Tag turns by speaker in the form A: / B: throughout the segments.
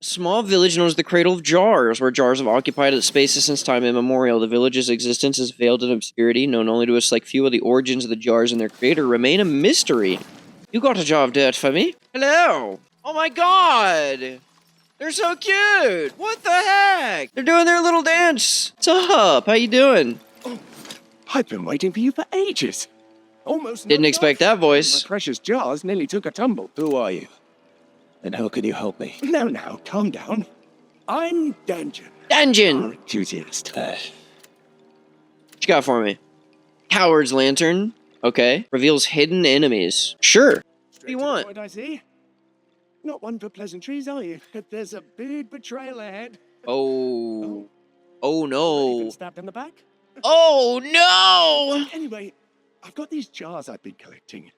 A: Small village known as the Cradle of Jars, where jars have occupied its spaces since time immemorial. The village's existence is veiled in obscurity, known only to a select few. Of the origins of the jars and their creator remain a mystery. You got a jar of dirt for me? Hello! Oh my god! They're so cute! What the heck? They're doing their little dance! What's up? How you doing?
B: Oh, I've been waiting for you for ages. Almost
A: didn't expect that voice.
B: My precious jars nearly took a tumble. Who are you? And how can you help me? Now, calm down. I'm Dungeon.
A: Dungeon!
B: Our enthusiast.
A: What you got for me? Coward's Lantern. Okay. Reveals hidden enemies. Sure. What do you want?
B: What I see? Not one for pleasantries, are you? There's a big betrayal ahead.
A: Oh. Oh no.
B: Been stabbed in the back?
A: Oh no!
B: Anyway, I've got these jars I've been collecting.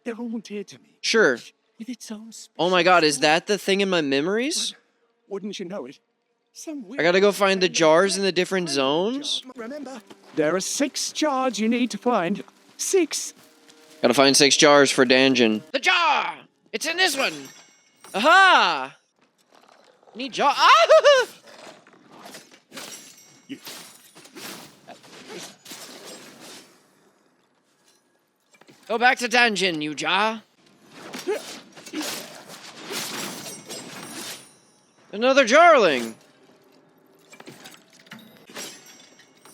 B: They're all dear to me.
A: Sure.
B: With its own
A: Oh my god, is that the thing in my memories?
B: Wouldn't you know it?
A: I gotta go find the jars in the different zones?
B: Remember, there are 6 jars you need to find. 6.
A: Gotta find 6 jars for Dungeon. The jar! It's in this one! Aha! Need jar. Ah! Go back to Dungeon, you jar. Another Jarling!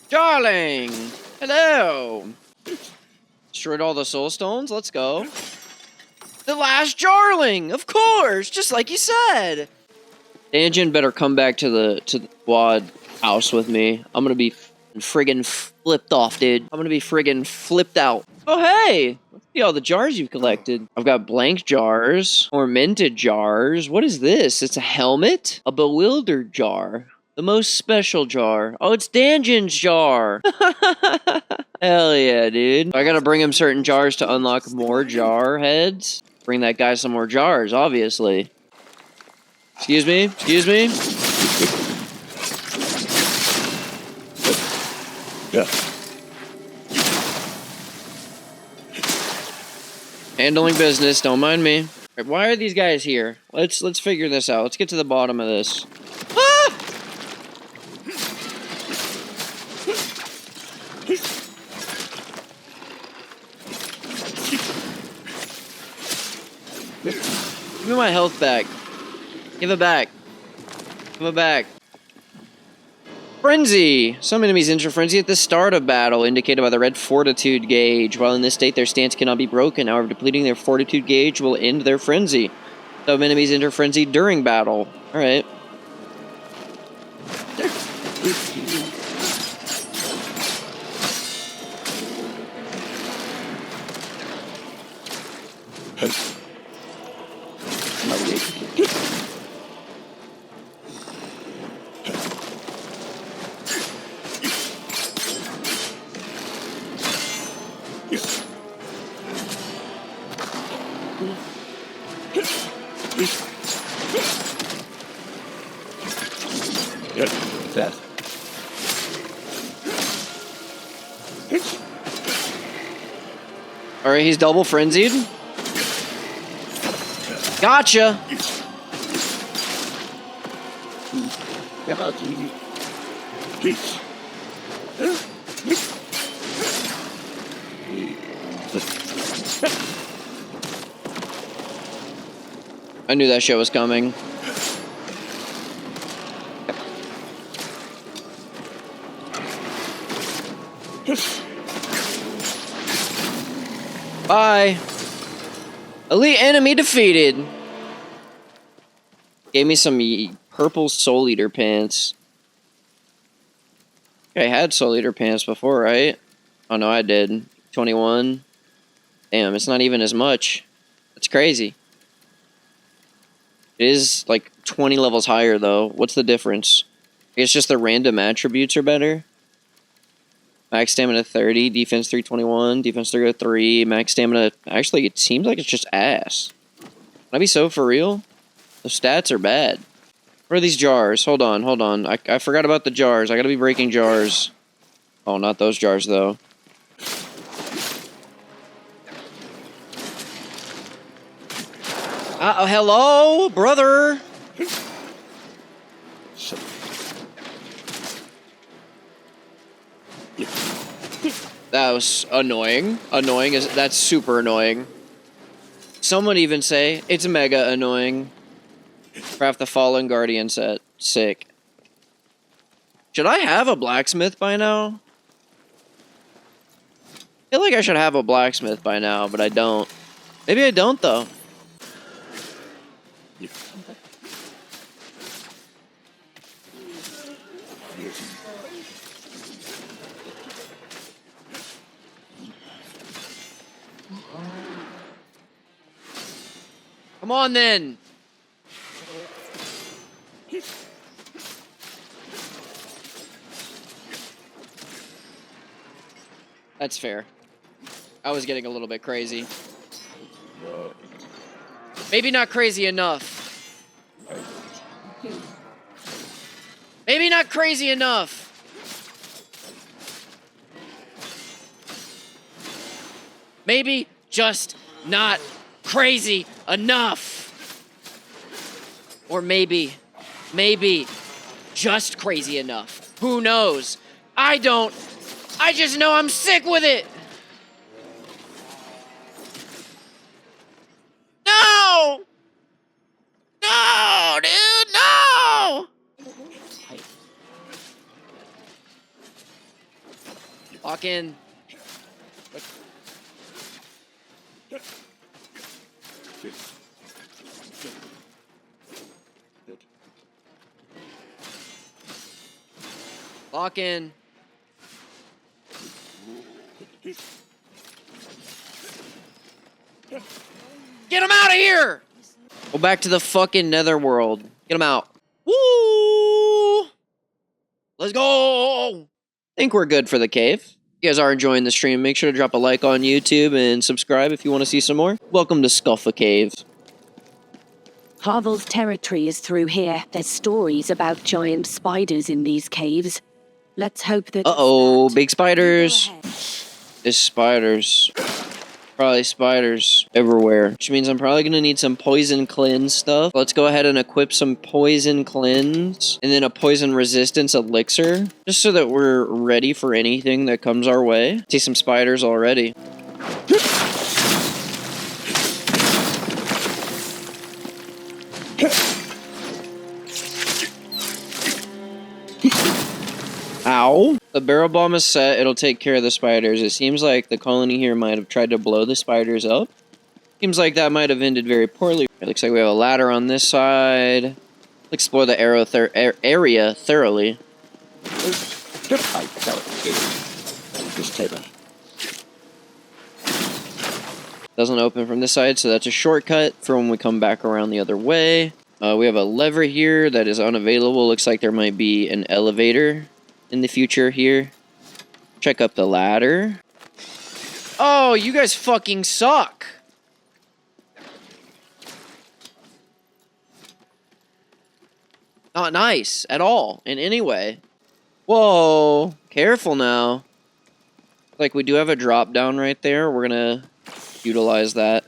A: Jarling! Hello! Destroyed all the soul stones? Let's go. The last Jarling! Of course! Just like you said! Dungeon better come back to the quad house with me. I'm gonna be friggin' flipped off, dude. I'm gonna be friggin' flipped out. Oh, hey! Let's see all the jars you've collected. I've got blank jars, tormented jars. What is this? It's a helmet? A bewildered jar. The most special jar. Oh, it's Dungeon's jar. Hell yeah, dude. I gotta bring him certain jars to unlock more jar heads. Bring that guy some more jars, obviously. Excuse me? Excuse me?
B: Yeah.
A: Handling business, don't mind me. Right, why are these guys here? Let's figure this out. Let's get to the bottom of this. Ah! Give me my health back. Give it back. Give it back. Frenzy! Some enemies enter frenzy at the start of battle, indicated by the red fortitude gauge. While in this state, their stance cannot be broken. However, depleting their fortitude gauge will end their frenzy. Some enemies enter frenzy during battle. Alright. Alright, he's double frenzied. Gotcha! I knew that shit was coming. Bye. Elite enemy defeated. Gave me some purple Soul Eater pants. I had Soul Eater pants before, right? Oh no, I did. 21. Damn, it's not even as much. That's crazy. It is like 20 levels higher though. What's the difference? I guess just the random attributes are better. Max stamina 30, defense 321, defense 303, max stamina. Actually, it seems like it's just ass. Can I be so for real? The stats are bad. Where are these jars? Hold on. I forgot about the jars. I gotta be breaking jars. Oh, not those jars though. Oh, hello, brother. That was annoying. That's super annoying. Some would even say it's mega annoying. Craft the Fallen Guardian set. Sick. Should I have a blacksmith by now? I feel like I should have a blacksmith by now, but I don't. Maybe I don't, though. Come on, then. That's fair. I was getting a little bit crazy. Maybe not crazy enough. Maybe not crazy enough. Maybe just not crazy enough. Or maybe just crazy enough. Who knows? I just know I'm sick with it. No! No, dude, no! Lock in. Lock in. Get him out of here! Go back to the fucking netherworld. Get him out. Woo! Let's go! I think we're good for the cave. If you guys are enjoying the stream, make sure to drop a like on YouTube and subscribe if you want to see some more. Welcome to Scuffa Cave.
C: Harvel's territory is through here. There's stories about giant spiders in these caves. Let's hope that...
A: Uh-oh, big spiders. There's spiders. Probably spiders everywhere, which means I'm probably gonna need some poison cleanse stuff. Let's go ahead and equip some poison cleanse and then a poison resistance elixir, just so that we're ready for anything that comes our way. See some spiders already. Ow. The barrel bomb is set. It'll take care of the spiders. It seems like the colony here might have tried to blow the spiders up. Seems like that might have ended very poorly. It looks like we have a ladder on this side. Let's explore the area thoroughly. Doesn't open from this side, so that's a shortcut for when we come back around the other way. We have a lever here that is unavailable. Looks like there might be an elevator in the future here. Check up the ladder. Oh, you guys fucking suck. Not nice at all in any way. Whoa, careful now. Like we do have a drop down right there. We're gonna utilize that.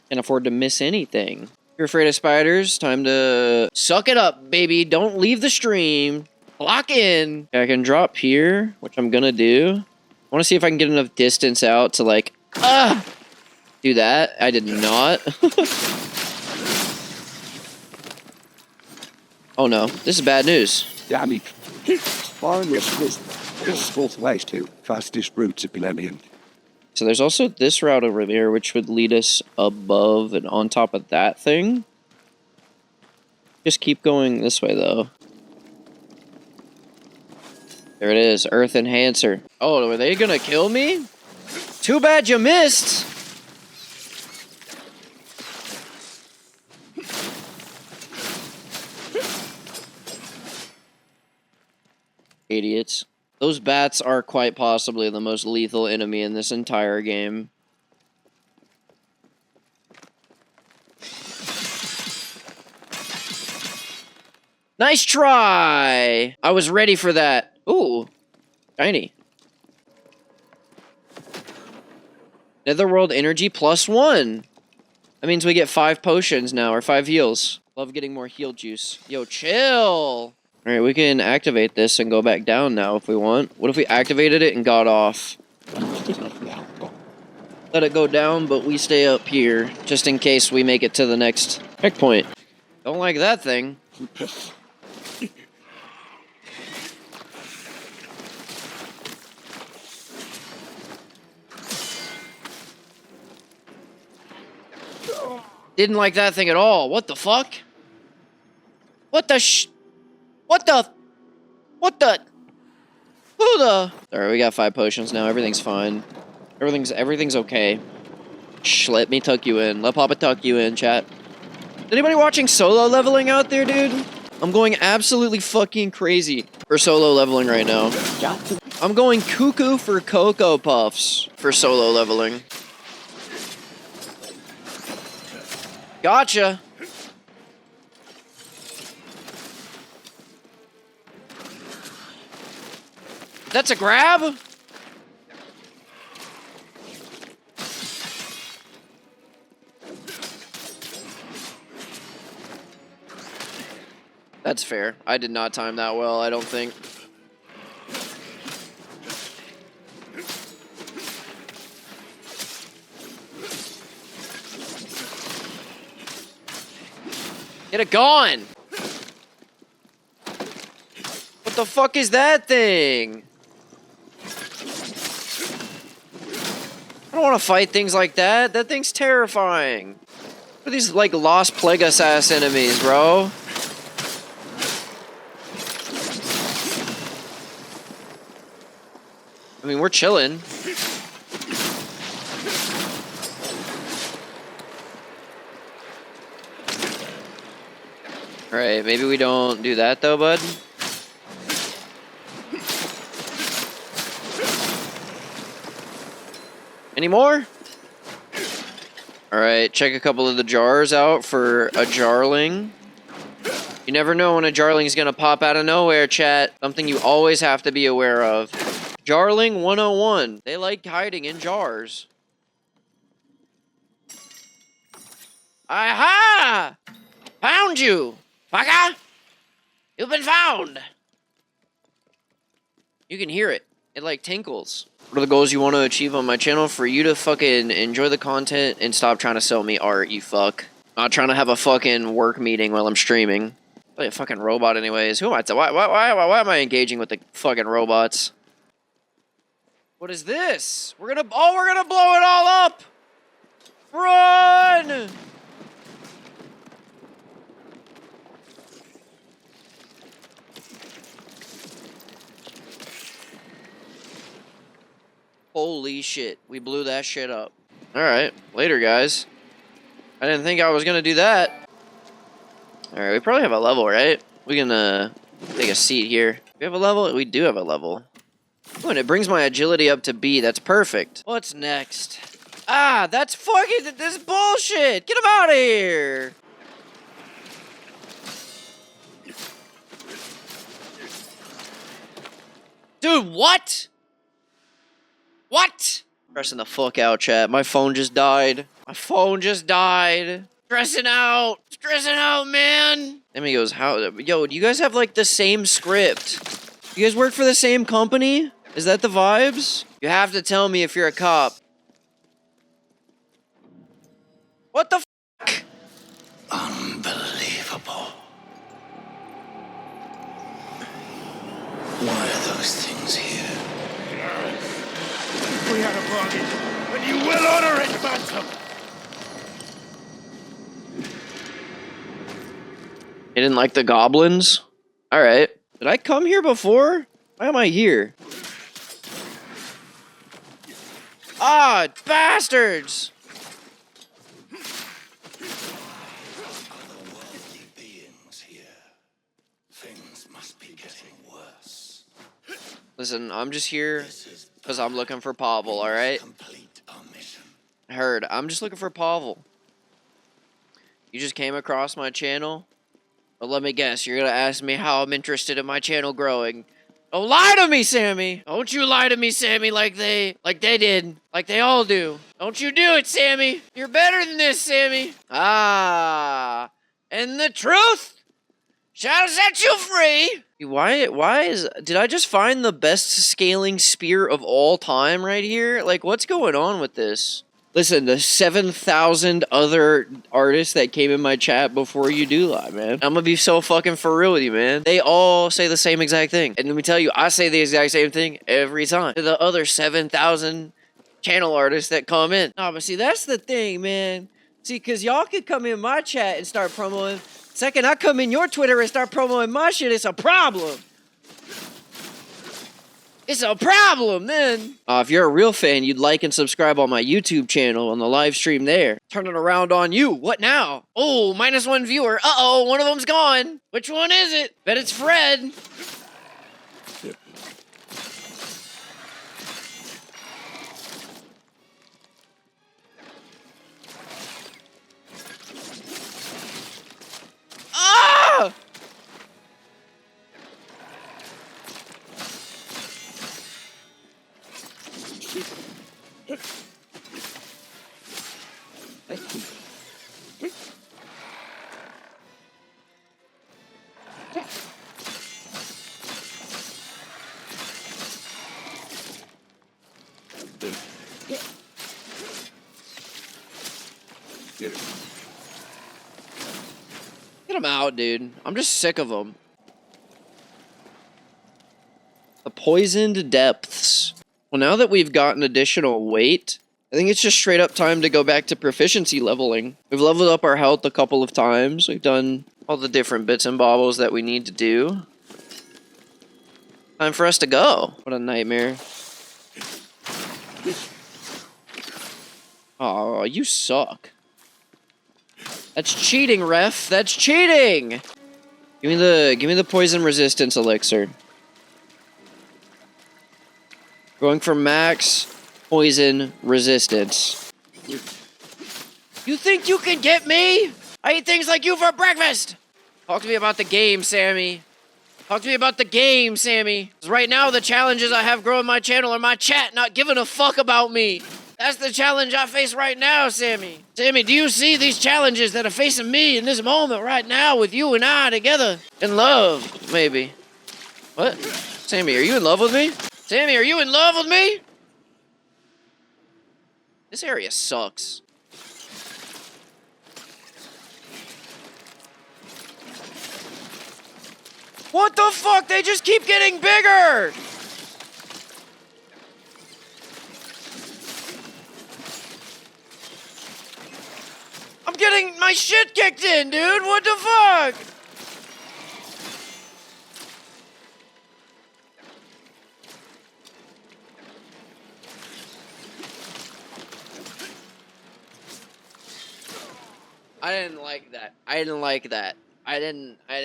A: Can't afford to miss anything. If you're afraid of spiders, time to suck it up, baby. Don't leave the stream. Lock in. Okay, I can drop here, which I'm gonna do. I want to see if I can get enough distance out to like, do that. I did not. Oh no, this is bad news.
B: Damn it. Finally, this fourth way to fastest routes of Millennium.
A: So there's also this route over there, which would lead us above and on top of that thing. Just keep going this way, though. There it is, Earth Enhancer. Oh, are they gonna kill me? Too bad you missed! Idiots. Those bats are quite possibly the most lethal enemy in this entire game. Nice try! I was ready for that. Ooh, shiny. Netherworld energy +1. That means we get 5 potions now, or 5 heals. Love getting more heal juice. Yo, chill! Alright, we can activate this and go back down now if we want. What if we activated it and got off? Let it go down, but we stay up here, just in case we make it to the next checkpoint. Don't like that thing. Didn't like that thing at all. What the fuck? What the What the? What the? Who the? Alright, we got 5 potions now. Everything's fine. Everything's okay. Shh, let me tuck you in. Let Papa tuck you in, chat. Anybody watching solo leveling out there, dude? I'm going absolutely fucking crazy for solo leveling right now. I'm going cuckoo for Cocoa Puffs for solo leveling. Gotcha. That's a grab? That's fair. I did not time that well, I don't think. Get it gone! What the fuck is that thing? I don't want to fight things like that. That thing's terrifying. What are these, like, Lost Plague-ass enemies, bro? I mean, we're chilling. Alright, maybe we don't do that, though, bud. Any more? Alright, check a couple of the jars out for a jarling. You never know when a jarling's gonna pop out of nowhere, chat. Something you always have to be aware of. Jarling 101. They like hiding in jars. Aha! Found you! Fucker! You've been found! You can hear it. It like tinkles. What are the goals you want to achieve on my channel? For you to fucking enjoy the content and stop trying to sell me art, you fuck. Not trying to have a fucking work meeting while I'm streaming. Like a fucking robot anyways. Who am I? Why am I engaging with the fucking robots? What is this? We're gonna blow it all up! Run! Holy shit, we blew that shit up. Alright, later guys. I didn't think I was gonna do that. Alright, we probably have a level, right? We can take a seat here. We have a level? We do have a level. Oh, and it brings my agility up to B. That's perfect. What's next? Ah, that's fucking this bullshit. Get him out of here. Dude, what? What? Stressing the fuck out, chat. My phone just died. My phone just died. Stressing out. Stressing out, man. Emmy goes, how? Yo, do you guys have like the same script? You guys work for the same company? Is that the vibes? You have to tell me if you're a cop. What the fuck?
B: Unbelievable. Why are those things here? We had a bargain, and you will honor it, Phantom!
A: You didn't like the goblins? Alright. Did I come here before? Why am I here? Ah, bastards!
B: Otherworldly beings here. Things must be getting worse.
A: Listen, I'm just here because I'm looking for Pavel, alright?
B: Complete our mission.
A: Heard, I'm just looking for Pavel. You just came across my channel? Well, let me guess, you're gonna ask me how I'm interested in my channel growing. Don't lie to me, Sammy! Don't you lie to me, Sammy, like they did. Like they all do. Don't you do it, Sammy! You're better than this, Sammy! Ah! And the truth Shall set you free! Did I just find the best scaling spear of all time right here? Like, what's going on with this? Listen, the 7,000 other artists that came in my chat before you do live, man. I'm gonna be so fucking for real with you, man. They all say the same exact thing. And let me tell you, I say the exact same thing every time to the other 7,000 channel artists that come in. No, but see, that's the thing, man. See, because y'all could come in my chat and start promoting. Second, I come in your Twitter and start promoting my shit, it's a problem. It's a problem, man. If you're a real fan, you'd like and subscribe on my YouTube channel on the live stream there. Turn it around on you. What now? Oh, -1 viewer. Uh-oh, one of them's gone. Which one is it? Bet it's Fred. Ah! Get him out, dude. I'm just sick of them. The poisoned depths. Well, now that we've gotten additional weight, I think it's just straight up time to go back to proficiency leveling. We've leveled up our health a couple of times. We've done all the different bits and bobbles that we need to do. Time for us to go. What a nightmare. Oh, you suck. That's cheating, ref. That's cheating. Give me the poison resistance elixir. Going for max poison resistance. You think you can get me? I eat things like you for breakfast. Talk to me about the game, Sammy. Talk to me about the game, Sammy. 'Cause right now, the challenges I have growing my channel are my chat not giving a fuck about me. That's the challenge I face right now, Sammy. Sammy, do you see these challenges that are facing me in this moment right now with you and I together? In love, maybe. What? Sammy, are you in love with me? Sammy, are you in love with me? This area sucks. What the fuck? They just keep getting bigger! I'm getting my shit kicked in, dude! What the fuck? I didn't like that. I didn't like that. I didn't like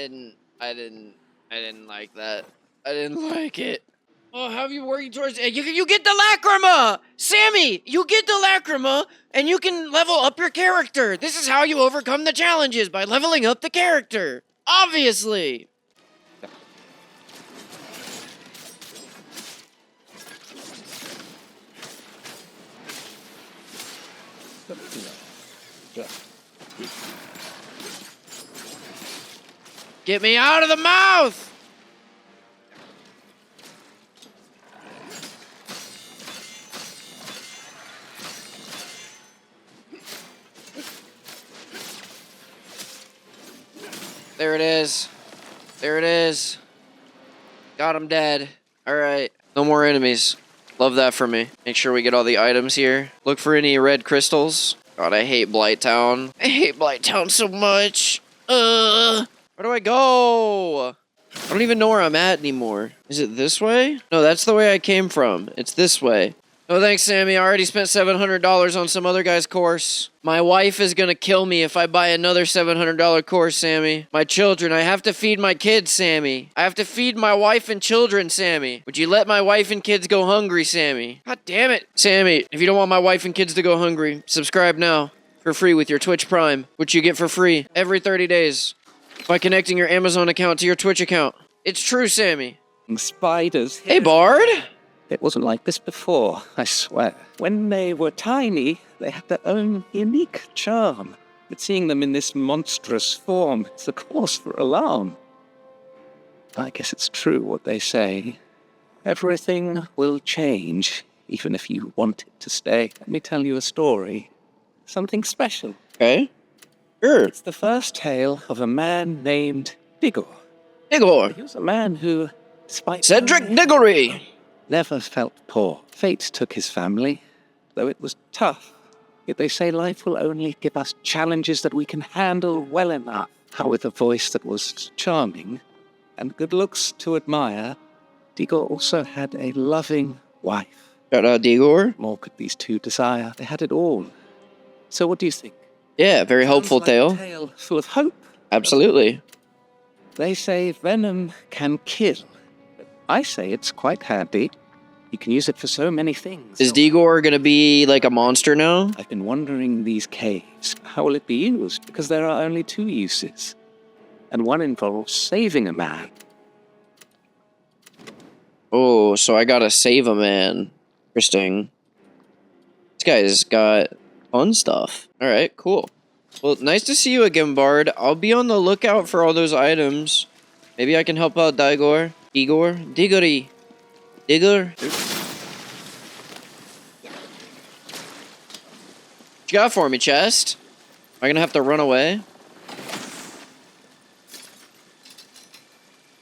A: that. I didn't like it. Oh, how have you working towards it? You get the lacrima! Sammy, you get the lacrima, and you can level up your character. This is how you overcome the challenges, by leveling up the character. Obviously. Get me out of the mouth! There it is. There it is. Got him dead. Alright. No more enemies. Love that for me. Make sure we get all the items here. Look for any red crystals. God, I hate Blighttown. I hate Blighttown so much. Where do I go? I don't even know where I'm at anymore. Is it this way? No, that's the way I came from. It's this way. No thanks, Sammy. I already spent $700 on some other guy's course. My wife is gonna kill me if I buy another $700 course, Sammy. My children. I have to feed my kids, Sammy. I have to feed my wife and children, Sammy. Would you let my wife and kids go hungry, Sammy? God damn it. Sammy, if you don't want my wife and kids to go hungry, subscribe now for free with your Twitch Prime, which you get for free every 30 days by connecting your Amazon account to your Twitch account. It's true, Sammy.
B: Spiders.
A: Hey, Bard.
B: It wasn't like this before, I swear. When they were tiny, they had their own unique charm. But seeing them in this monstrous form, it's a cause for alarm. I guess it's true what they say. Everything will change, even if you want it to stay. Let me tell you a story. Something special.
A: Okay. Sure.
B: It's the first tale of a man named Digor.
A: Igor.
B: He was a man who, despite
A: Cedric Diggory.
B: never felt poor. Fate took his family, though it was tough. Yet they say life will only give us challenges that we can handle well enough. How with a voice that was charming and good looks to admire, Digor also had a loving wife.
A: Shout out Digor.
B: More could these two desire. They had it all. So what do you think?
A: Yeah, very
B: Sounds
A: hopeful
B: like
A: tale.
B: a tale full of hope.
A: Absolutely.
B: They say venom can kill. I say it's quite handy. You can use it for so many things.
A: Is Digor gonna be like a monster now?
B: I've been wondering these caves. How will it be used? Because there are only two uses. And one involves saving a man.
A: Oh, so I gotta save a man. Interesting. This guy's got fun stuff. Alright, cool. Well, nice to see you again, Bard. I'll be on the lookout for all those items. Maybe I can help out Digor. Digory. Digor. What you got for me, chest? Am I gonna have to run away?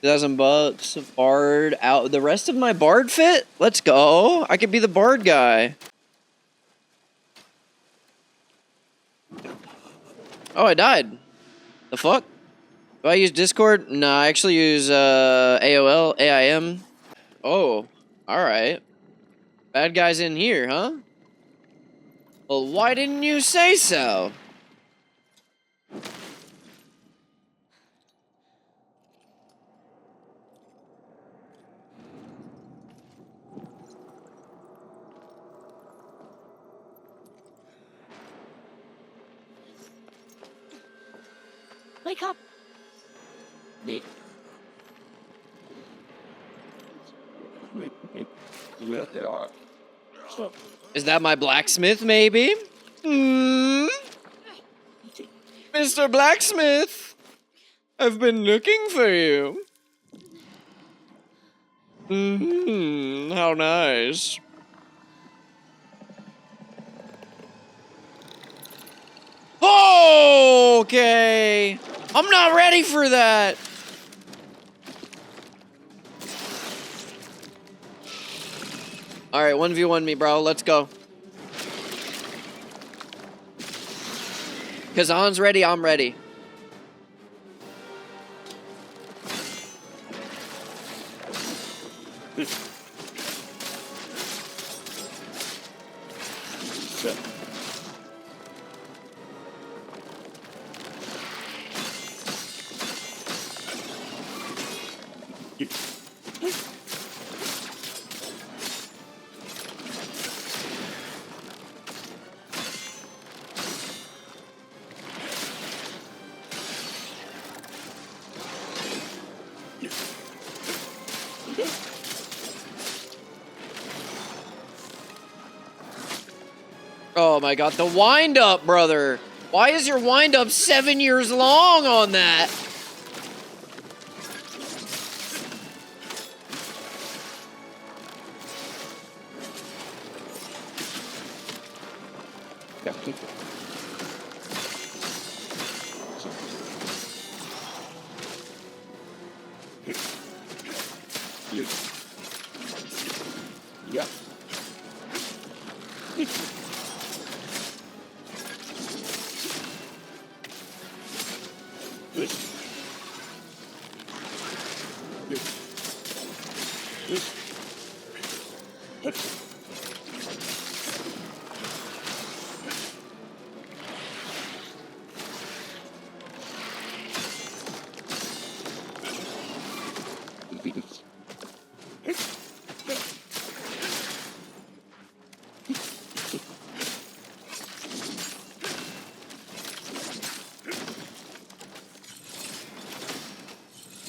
A: $2,000. Bard out. The rest of my Bard fit? Let's go. I could be the Bard guy. Oh, I died. The fuck? Do I use Discord? No, I actually use AOL, AIM. Oh, alright. Bad guys in here, huh? Well, why didn't you say so?
C: Wake up!
A: Is that my blacksmith, maybe? Hmm? Mr. Blacksmith, I've been looking for you. How nice. Okay. I'm not ready for that. All right, 1v1 me, bro. Let's go. Kazan's ready, I'm ready. Oh my god, the wind-up, brother. Why is your wind-up 7 years long on that?
B: Yeah.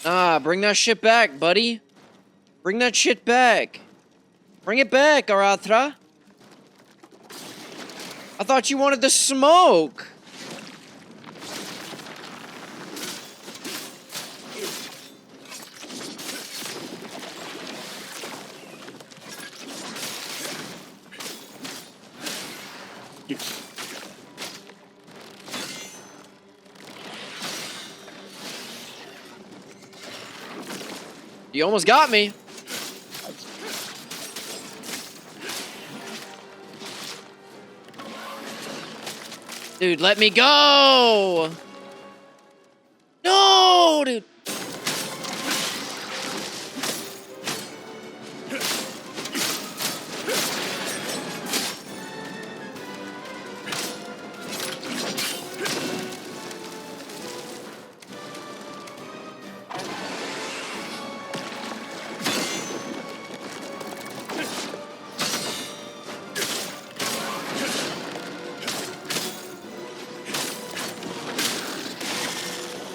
A: Ah, bring that shit back, buddy. Bring that shit back. Bring it back, Aratra. I thought you wanted the smoke. You almost got me. Dude, let me go! No, dude!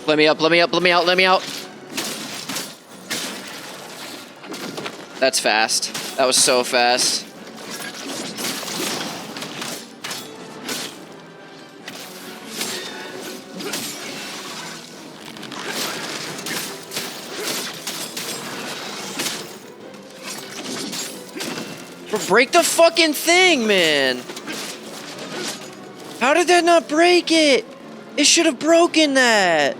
A: Let me up, let me up, let me out, let me out. That's fast. That was so fast. Break the fucking thing, man. How did that not break it? It should have broken that.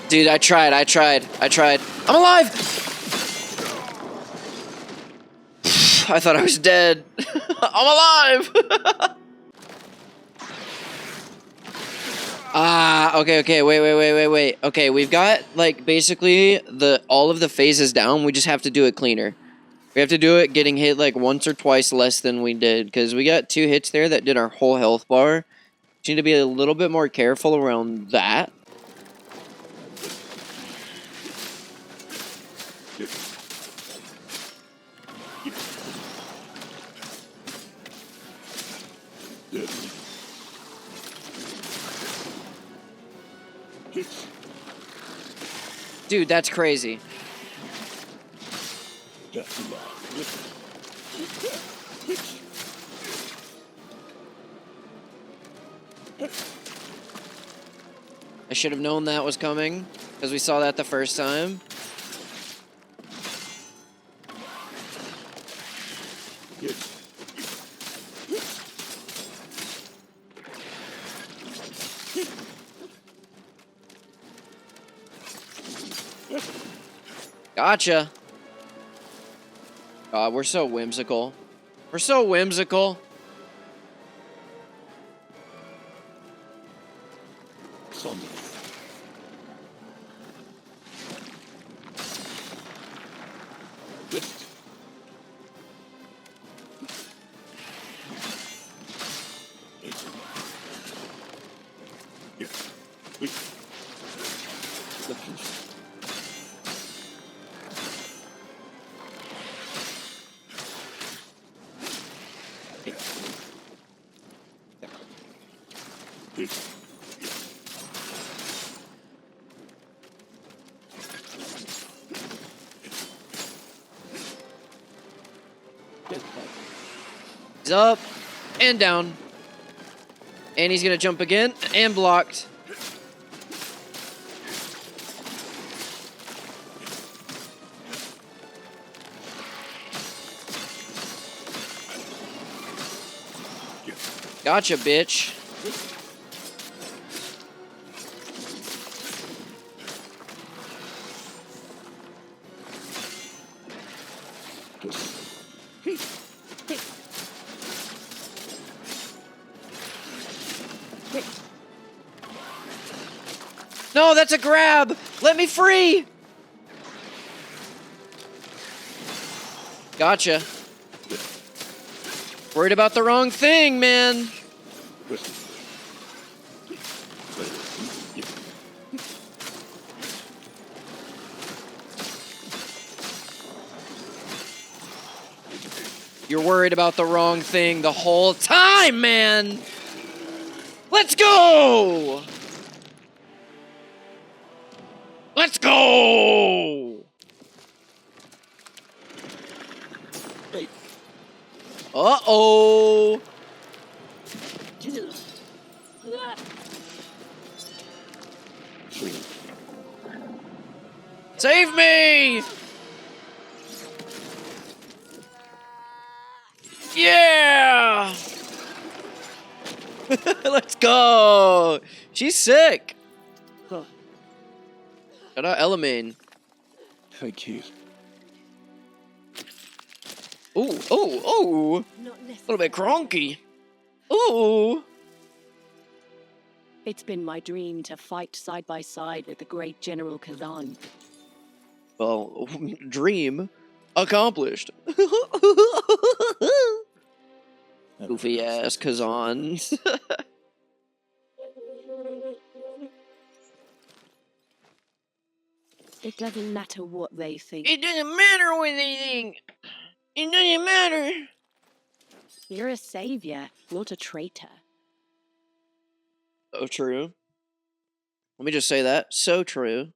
A: Dude, I tried. I'm alive! I thought I was dead. I'm alive! Okay, wait. Okay, we've got, like, basically all of the phases down. We just have to do it cleaner. We have to do it getting hit, like, once or twice less than we did, because we got 2 hits there that did our whole health bar. We need to be a little bit more careful around that. Dude, that's crazy. I should have known that was coming, because we saw that the first time. Gotcha. God, we're so whimsical. We're so whimsical. He's up and down. And he's gonna jump again and blocked. Gotcha, bitch. No, that's a grab! Let me free! Gotcha. Worried about the wrong thing, man. You're worried about the wrong thing the whole time, man! Let's go! Let's go! Uh-oh! Save me! Yeah! Let's go! She's sick! Shout out Elamine.
B: Thank you.
A: Ooh, ooh, ooh! A little bit cronky. Ooh!
C: It's been my dream to fight side by side with the great General Kazan.
A: Well, dream accomplished. Goofy ass Kazan.
C: It doesn't matter what they think.
A: It doesn't matter what they think. It doesn't matter.
C: You're a savior, not a traitor.
A: So true. Let me just say that. So true.